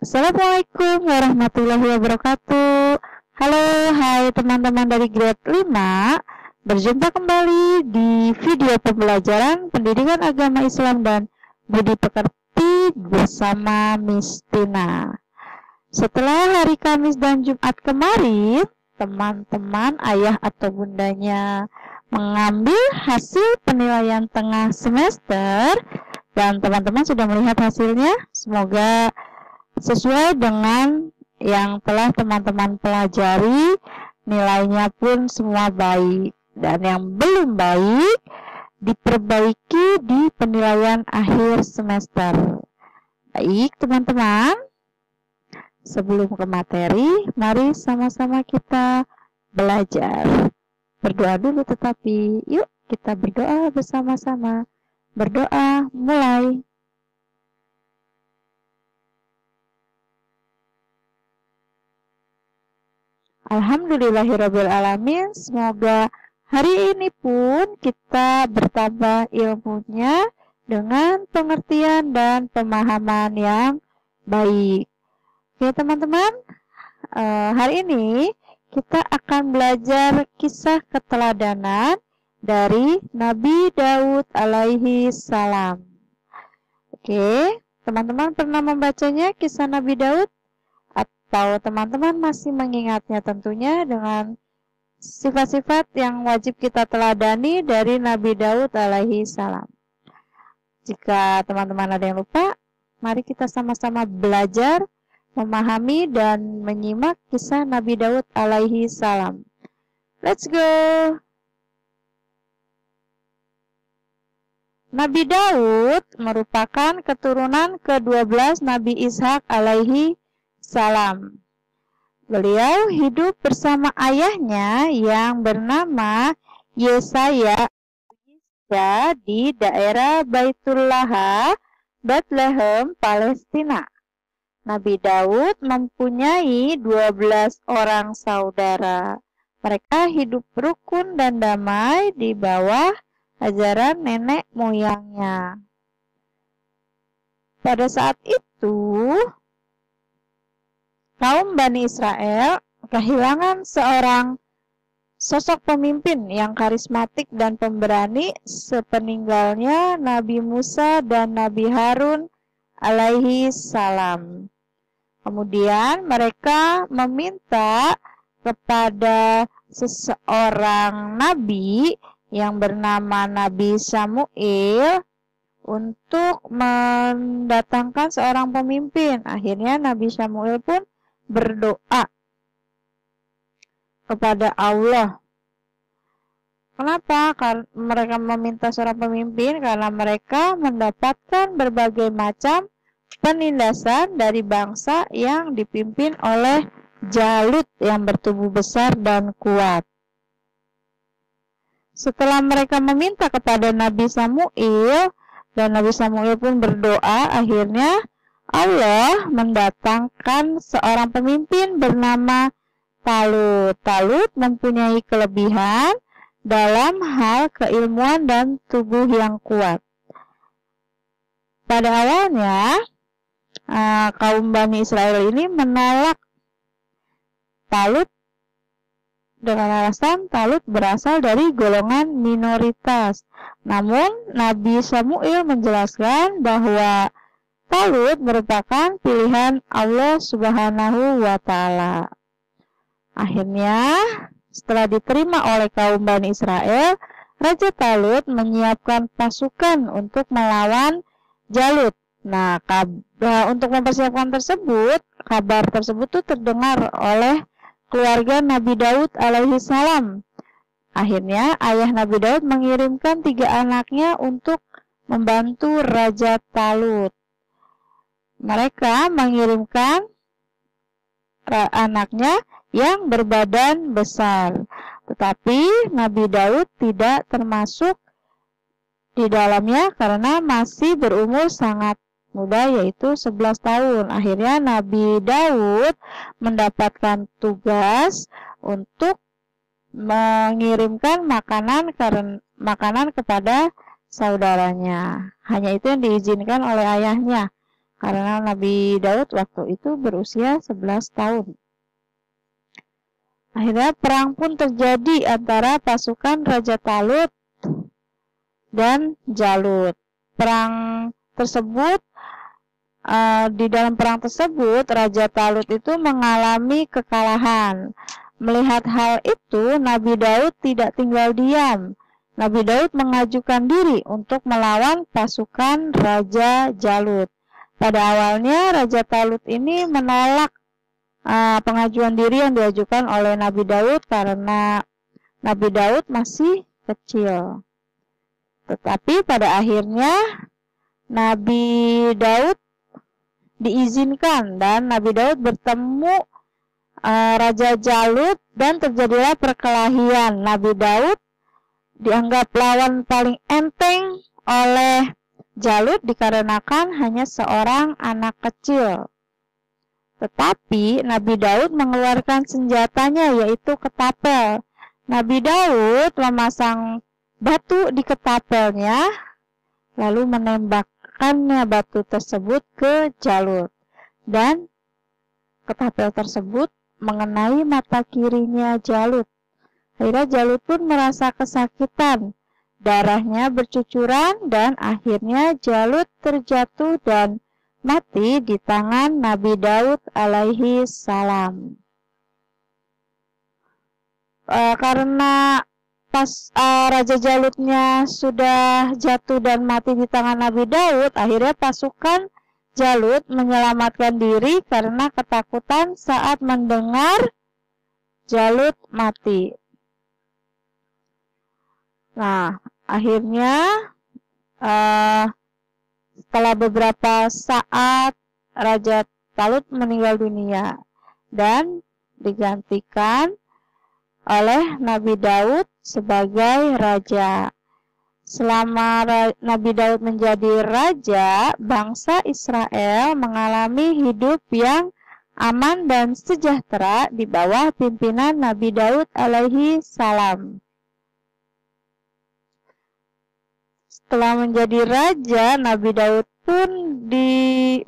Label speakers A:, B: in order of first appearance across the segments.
A: Assalamualaikum warahmatullahi wabarakatuh. Halo, hai teman-teman dari grade 5. Berjumpa kembali di video pembelajaran Pendidikan Agama Islam dan Budi Pekerti bersama Miss Tina. Setelah hari Kamis dan Jumat kemarin, teman-teman, ayah atau bundanya mengambil hasil penilaian tengah semester dan teman-teman sudah melihat hasilnya. Semoga sesuai dengan yang telah teman-teman pelajari, nilainya pun semua baik. Dan yang belum baik, diperbaiki di penilaian akhir semester. Baik teman-teman, sebelum ke materi, mari sama-sama kita belajar. Berdoa dulu tetapi, yuk kita berdoa bersama-sama. Berdoa mulai. Alhamdulillahirrabbilalamin. Semoga hari ini pun kita bertambah ilmunya dengan pengertian dan pemahaman yang baik. Oke teman-teman, hari ini kita akan belajar kisah keteladanan dari Nabi Daud alaihi salam. Oke, teman-teman pernah membacanya kisah Nabi Daud? Atau teman-teman masih mengingatnya tentunya dengan sifat-sifat yang wajib kita teladani dari Nabi Daud alaihi salam. Jika teman-teman ada yang lupa, mari kita sama-sama belajar, memahami dan menyimak kisah Nabi Daud alaihi salam. Let's go! Nabi Daud merupakan keturunan ke-12 Nabi Ishak alaihi salam. Beliau hidup bersama ayahnya yang bernama Yesaya di daerah Baitullah, Bethlehem, Palestina. Nabi Daud mempunyai 12 orang saudara. Mereka hidup rukun dan damai di bawah ajaran nenek moyangnya. Pada saat itu, kaum Bani Israel kehilangan seorang sosok pemimpin yang karismatik dan pemberani sepeninggalnya Nabi Musa dan Nabi Harun alaihi salam. Kemudian mereka meminta kepada seseorang nabi yang bernama Nabi Samuel untuk mendatangkan seorang pemimpin. Akhirnya Nabi Samuel pun berdoa kepada Allah. Kenapa? Karena mereka meminta seorang pemimpin karena mereka mendapatkan berbagai macam penindasan dari bangsa yang dipimpin oleh Jalut yang bertubuh besar dan kuat. Setelah mereka meminta kepada Nabi Samuel dan Nabi Samuel pun berdoa, akhirnya Allah mendatangkan seorang pemimpin bernama Talut. Talut mempunyai kelebihan dalam hal keilmuan dan tubuh yang kuat. Pada awalnya, kaum Bani Israel ini menolak Talut dengan alasan Talut berasal dari golongan minoritas. Namun, Nabi Samuel menjelaskan bahwa Talut merupakan pilihan Allah Subhanahu wa Ta'ala. Akhirnya, setelah diterima oleh kaum Bani Israel, Raja Talut menyiapkan pasukan untuk melawan Jalut. Nah, untuk mempersiapkan kabar tersebut tuh terdengar oleh keluarga Nabi Daud alaihi salam. Akhirnya, ayah Nabi Daud mengirimkan 3 anaknya untuk membantu Raja Talut. Mereka mengirimkan anaknya yang berbadan besar. Tetapi Nabi Daud tidak termasuk di dalamnya karena masih berumur sangat muda, yaitu 11 tahun. Akhirnya Nabi Daud mendapatkan tugas untuk mengirimkan makanan kepada saudaranya. Hanya itu yang diizinkan oleh ayahnya. karena Nabi Daud waktu itu berusia 11 tahun. Akhirnya perang pun terjadi antara pasukan Raja Talut dan Jalut. Di dalam perang tersebut Raja Talut itu mengalami kekalahan. Melihat hal itu, Nabi Daud tidak tinggal diam. Nabi Daud mengajukan diri untuk melawan pasukan Raja Jalut. Pada awalnya Raja Talut ini menolak pengajuan diri yang diajukan oleh Nabi Daud karena Nabi Daud masih kecil. Tetapi pada akhirnya Nabi Daud diizinkan dan Nabi Daud bertemu Raja Jalut dan terjadilah perkelahian. Nabi Daud dianggap lawan paling enteng oleh Jalut dikarenakan hanya seorang anak kecil. Tetapi Nabi Daud mengeluarkan senjatanya yaitu ketapel. Nabi Daud memasang batu di ketapelnya lalu menembakkannya batu tersebut ke Jalut. Dan ketapel tersebut mengenai mata kirinya Jalut. Akhirnya Jalut pun merasa kesakitan. Darahnya bercucuran dan akhirnya Jalut terjatuh dan mati di tangan Nabi Daud alaihi salam. Karena Raja Jalutnya sudah jatuh dan mati di tangan Nabi Daud, akhirnya pasukan Jalut menyelamatkan diri karena ketakutan saat mendengar Jalut mati. Nah, akhirnya setelah beberapa saat Raja Talut meninggal dunia dan digantikan oleh Nabi Daud sebagai raja. Selama Nabi Daud menjadi raja, bangsa Israel mengalami hidup yang aman dan sejahtera di bawah pimpinan Nabi Daud alaihi salam. Setelah menjadi raja, Nabi Daud pun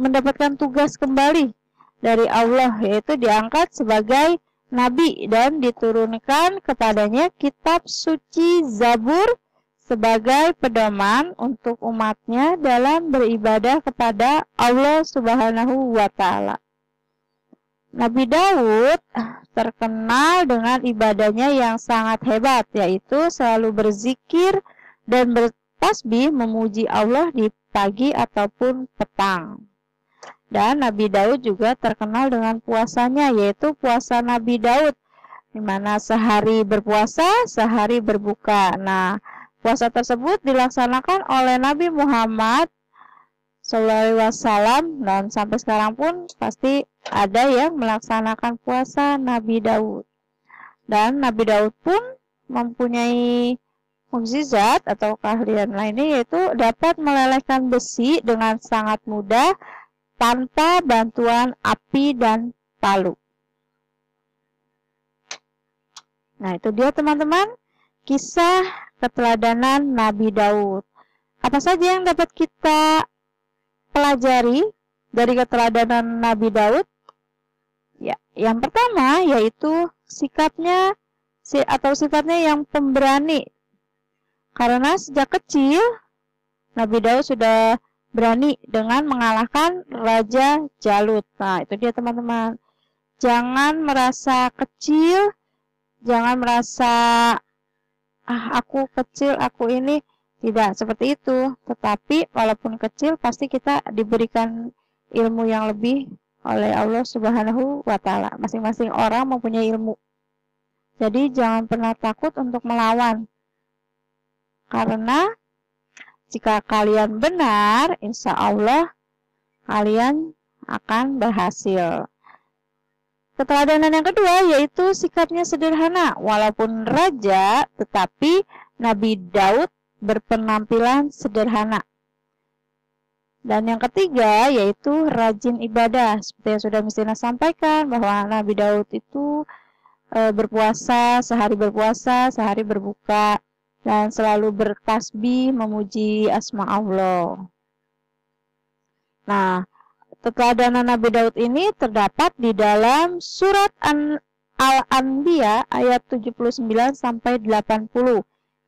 A: mendapatkan tugas kembali dari Allah, yaitu diangkat sebagai nabi dan diturunkan kepadanya kitab suci Zabur sebagai pedoman untuk umatnya dalam beribadah kepada Allah Subhanahu wa Ta'ala. Nabi Daud terkenal dengan ibadahnya yang sangat hebat, yaitu selalu berzikir dan bertasbih memuji Allah di pagi ataupun petang. Dan Nabi Daud juga terkenal dengan puasanya, yaitu puasa Nabi Daud, di mana sehari berpuasa, sehari berbuka. Nah, puasa tersebut dilaksanakan oleh Nabi Muhammad SAW dan sampai sekarang pun pasti ada yang melaksanakan puasa Nabi Daud. Dan Nabi Daud pun mempunyai mukjizat atau keahlian lainnya, yaitu dapat melelehkan besi dengan sangat mudah tanpa bantuan api dan palu. Nah, itu dia teman-teman, kisah keteladanan Nabi Daud. Apa saja yang dapat kita pelajari dari keteladanan Nabi Daud? Ya, yang pertama yaitu sifatnya yang pemberani. Karena sejak kecil Nabi Daud sudah berani dengan mengalahkan Raja Jalut. Nah, itu dia teman-teman. Jangan merasa kecil, jangan merasa aku kecil, aku ini. Tidak seperti itu. Tetapi walaupun kecil pasti kita diberikan ilmu yang lebih oleh Allah Subhanahu wa Ta'ala. Masing-masing orang mempunyai ilmu. Jadi jangan pernah takut untuk melawan. Karena jika kalian benar, insya Allah kalian akan berhasil. Keteladanan yang kedua yaitu sikapnya sederhana. Walaupun raja, tetapi Nabi Daud berpenampilan sederhana. Dan yang ketiga yaitu rajin ibadah. Seperti yang sudah Mistina sampaikan bahwa Nabi Daud itu berpuasa, sehari berbuka, dan selalu bertasbih memuji asma Allah. Nah, Keteladanan Nabi Daud ini terdapat di dalam surat Al-Anbiya ayat 79 sampai 80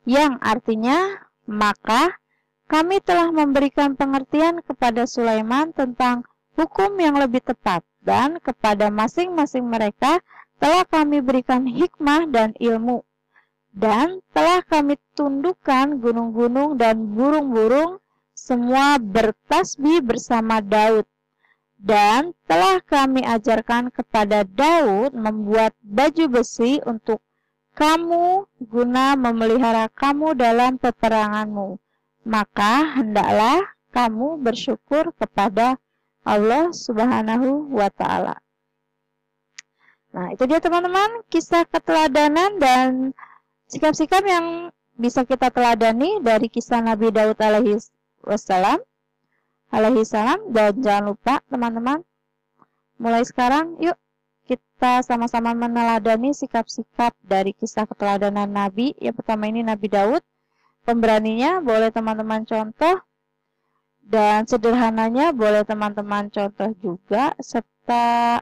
A: yang artinya, maka kami telah memberikan pengertian kepada Sulaiman tentang hukum yang lebih tepat dan kepada masing-masing mereka telah kami berikan hikmah dan ilmu dan telah kami tundukkan gunung-gunung dan burung-burung semua bertasbih bersama Daud. Dan telah kami ajarkan kepada Daud membuat baju besi untuk kamu guna memelihara kamu dalam peperanganmu. Maka hendaklah kamu bersyukur kepada Allah Subhanahu wa Ta'ala. Nah, itu dia teman-teman, kisah keteladanan dan sikap-sikap yang bisa kita teladani dari kisah Nabi Daud alaihi salam. Dan jangan lupa teman-teman, mulai sekarang yuk kita sama-sama meneladani sikap-sikap dari kisah keteladanan Nabi. Yang pertama ini Nabi Daud. Pemberaninya boleh teman-teman contoh, dan sederhananya boleh teman-teman contoh juga, serta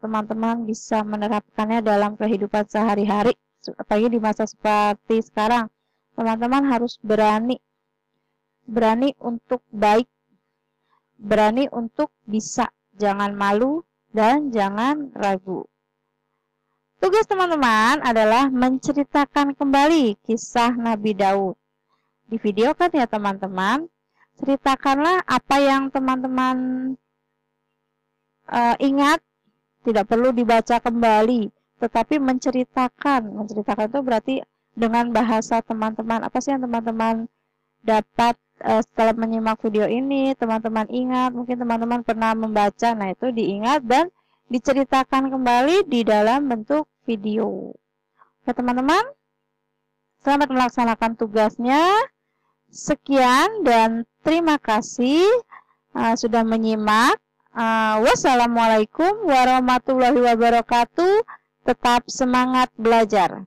A: teman-teman bisa menerapkannya dalam kehidupan sehari-hari. Apalagi di masa seperti sekarang, teman-teman harus berani untuk baik, berani untuk bisa, jangan malu dan jangan ragu. Tugas teman-teman adalah menceritakan kembali kisah Nabi Daud. Divideokan ya teman-teman, ceritakanlah apa yang teman-teman ingat, tidak perlu dibaca kembali, tetapi menceritakan itu berarti dengan bahasa teman-teman. Apa sih yang teman-teman dapat setelah menyimak video ini, teman-teman ingat, mungkin teman-teman pernah membaca, nah itu diingat dan diceritakan kembali di dalam bentuk video. Oke teman-teman, selamat melaksanakan tugasnya. Sekian dan terima kasih sudah menyimak. Wassalamualaikum warahmatullahi wabarakatuh. Tetap semangat belajar.